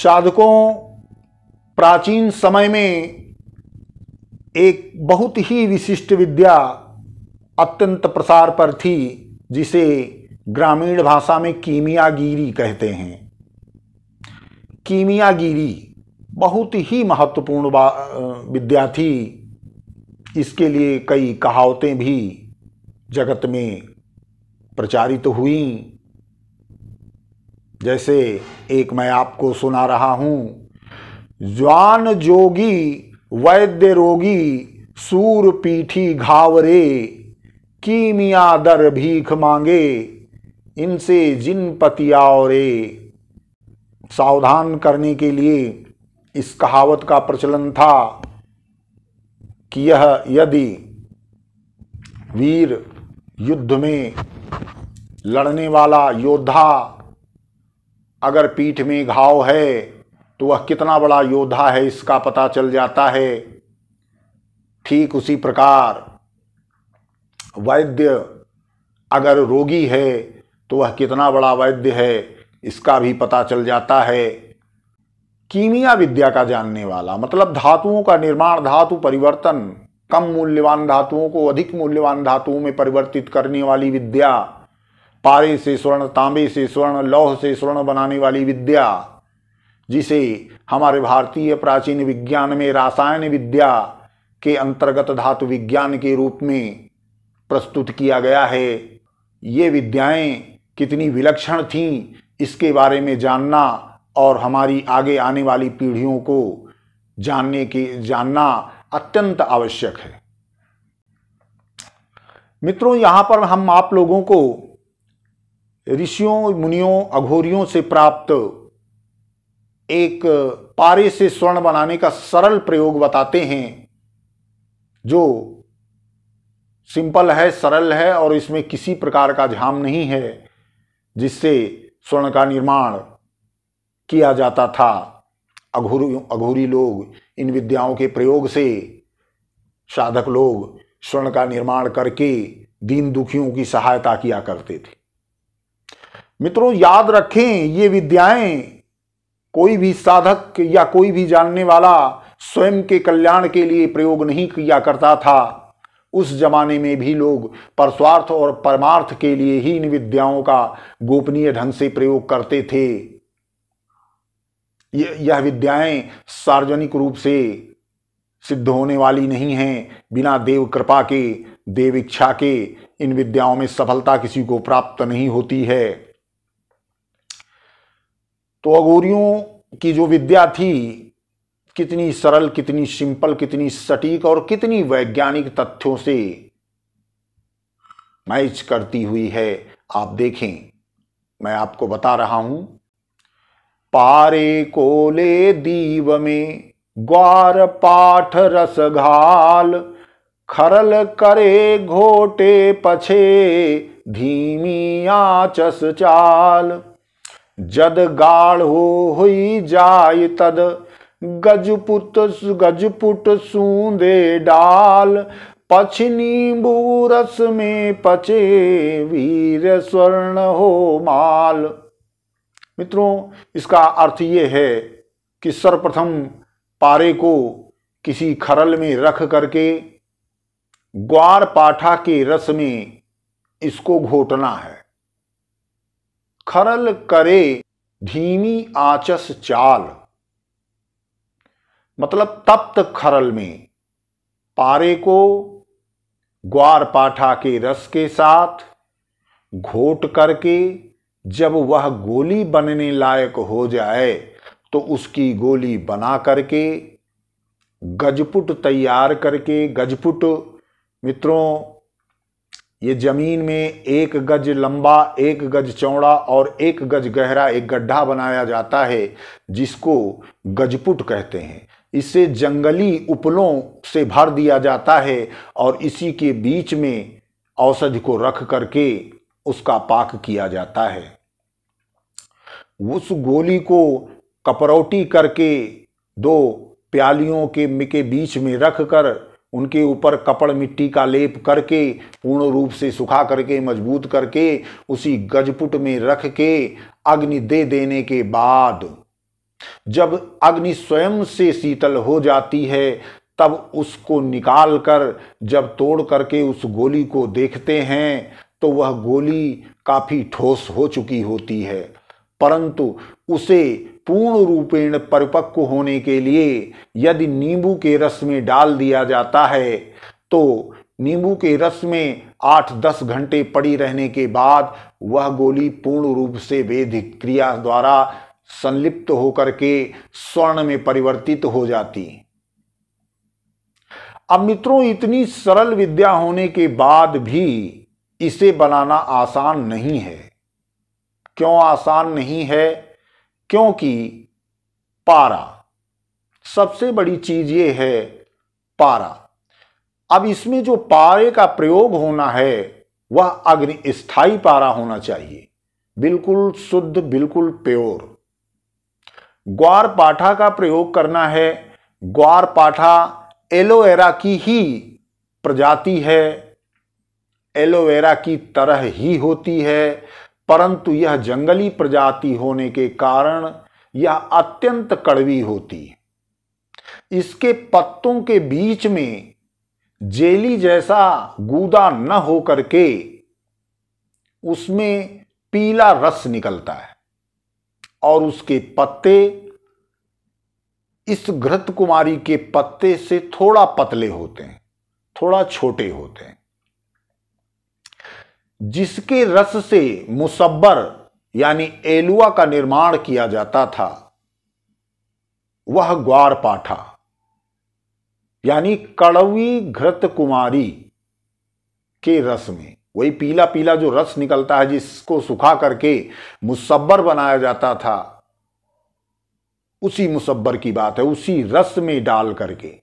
साधकों, प्राचीन समय में एक बहुत ही विशिष्ट विद्या अत्यंत प्रसार पर थी, जिसे ग्रामीण भाषा में कीमियागिरी कहते हैं। कीमियागिरी बहुत ही महत्वपूर्ण विद्या थी। इसके लिए कई कहावतें भी जगत में प्रचारित हुई। जैसे एक मैं आपको सुना रहा हूं, ज्वान जोगी वैद्य रोगी सूर पीठी घावरे, कीमिया दर भीख मांगे इनसे जिन पतियावरे। सावधान करने के लिए इस कहावत का प्रचलन था कि यह यदि वीर युद्ध में लड़ने वाला योद्धा अगर पीठ में घाव है तो वह कितना बड़ा योद्धा है इसका पता चल जाता है। ठीक उसी प्रकार वैद्य अगर रोगी है तो वह कितना बड़ा वैद्य है इसका भी पता चल जाता है। कीमिया विद्या का जानने वाला मतलब धातुओं का निर्माण, धातु परिवर्तन, कम मूल्यवान धातुओं को अधिक मूल्यवान धातुओं में परिवर्तित करने वाली विद्या, पारे से स्वर्ण, तांबे से स्वर्ण, लौह से स्वर्ण बनाने वाली विद्या, जिसे हमारे भारतीय प्राचीन विज्ञान में रासायन विद्या के अंतर्गत धातु विज्ञान के रूप में प्रस्तुत किया गया है। ये विद्याएं कितनी विलक्षण थीं, इसके बारे में जानना और हमारी आगे आने वाली पीढ़ियों को जानना अत्यंत आवश्यक है। मित्रों, यहां पर हम आप लोगों को ऋषियों, मुनियों, अघोरियों से प्राप्त एक पारे से स्वर्ण बनाने का सरल प्रयोग बताते हैं, जो सिंपल है, सरल है और इसमें किसी प्रकार का झाम नहीं है, जिससे स्वर्ण का निर्माण किया जाता था। अघोरी लोग इन विद्याओं के प्रयोग से साधक लोग स्वर्ण का निर्माण करके दीन दुखियों की सहायता किया करते थे। मित्रों, याद रखें, ये विद्याएं कोई भी साधक या कोई भी जानने वाला स्वयं के कल्याण के लिए प्रयोग नहीं किया करता था। उस जमाने में भी लोग परस्वार्थ और परमार्थ के लिए ही इन विद्याओं का गोपनीय ढंग से प्रयोग करते थे। यह विद्याएं सार्वजनिक रूप से सिद्ध होने वाली नहीं हैं। बिना देव कृपा के, देव इच्छा के इन विद्याओं में सफलता किसी को प्राप्त नहीं होती है। तो अघोरियों की जो विद्या थी, कितनी सरल, कितनी सिंपल, कितनी सटीक और कितनी वैज्ञानिक तथ्यों से मैच करती हुई है, आप देखें। मैं आपको बता रहा हूं, पारे कोले दीव में ग्वार पाठ रस घाल, खरल करे घोटे पछे धीमी आचस चाल, जद गाढ़ हुई जाय तद गजपुट सूंदे डाल, पछ नींबू रस में पचे वीर स्वर्ण हो माल। मित्रों, इसका अर्थ ये है कि सर्वप्रथम पारे को किसी खरल में रख करके ग्वार पाठा के रस में इसको घोटना है। खरल करे धीमी आचस चाल, मतलब तप्त खरल में पारे को ग्वार पाठा के रस के साथ घोट करके जब वह गोली बनने लायक हो जाए तो उसकी गोली बना करके गजपुट तैयार करके, गजपुट मित्रों ये जमीन में 1 गज लंबा, 1 गज चौड़ा और 1 गज गहरा एक गड्ढा बनाया जाता है, जिसको गजपुट कहते हैं। इसे जंगली उपलों से भर दिया जाता है और इसी के बीच में औषधि को रख करके उसका पाक किया जाता है। उस गोली को कपरौटी करके 2 प्यालियों के बीच में रख कर उनके ऊपर कपड़ मिट्टी का लेप करके पूर्ण रूप से सुखा करके मजबूत करके उसी गजपुट में रख के अग्नि दे देने के बाद जब अग्नि स्वयं से शीतल हो जाती है तब उसको निकालकर जब तोड़ करके उस गोली को देखते हैं तो वह गोली काफी ठोस हो चुकी होती है, परंतु उसे पूर्ण रूपेण परिपक्व होने के लिए यदि नींबू के रस में डाल दिया जाता है तो नींबू के रस में 8-10 घंटे पड़ी रहने के बाद वह गोली पूर्ण रूप से वैदिक क्रिया द्वारा संलिप्त होकर के स्वर्ण में परिवर्तित हो जाती। अब मित्रों, इतनी सरल विद्या होने के बाद भी इसे बनाना आसान नहीं है। क्यों आसान नहीं है? क्योंकि पारा, सबसे बड़ी चीज ये है पारा। अब इसमें जो पारे का प्रयोग होना है वह अग्नि स्थायी पारा होना चाहिए, बिल्कुल शुद्ध, बिल्कुल प्योर। ग्वार पाठा का प्रयोग करना है। ग्वार पाठा एलोवेरा की ही प्रजाति है, एलोवेरा की तरह ही होती है, परंतु यह जंगली प्रजाति होने के कारण यह अत्यंत कड़वी होती है। इसके पत्तों के बीच में जेली जैसा गूदा न हो करके उसमें पीला रस निकलता है और उसके पत्ते इस घृत कुमारी के पत्ते से थोड़ा पतले होते हैं, थोड़ा छोटे होते हैं, जिसके रस से मुसब्बर यानी एलुआ का निर्माण किया जाता था। वह ग्वार पाठा यानी कड़वी घृत कुमारी के रस में वही पीला पीला जो रस निकलता है, जिसको सुखा करके मुसब्बर बनाया जाता था, उसी मुसब्बर की बात है। उसी रस में डाल करके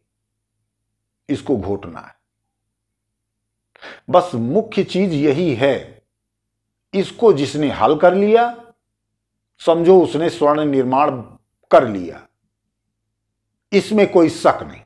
इसको घोटना है। बस मुख्य चीज यही है। इसको जिसने हल कर लिया समझो उसने स्वर्ण निर्माण कर लिया, इसमें कोई शक नहीं।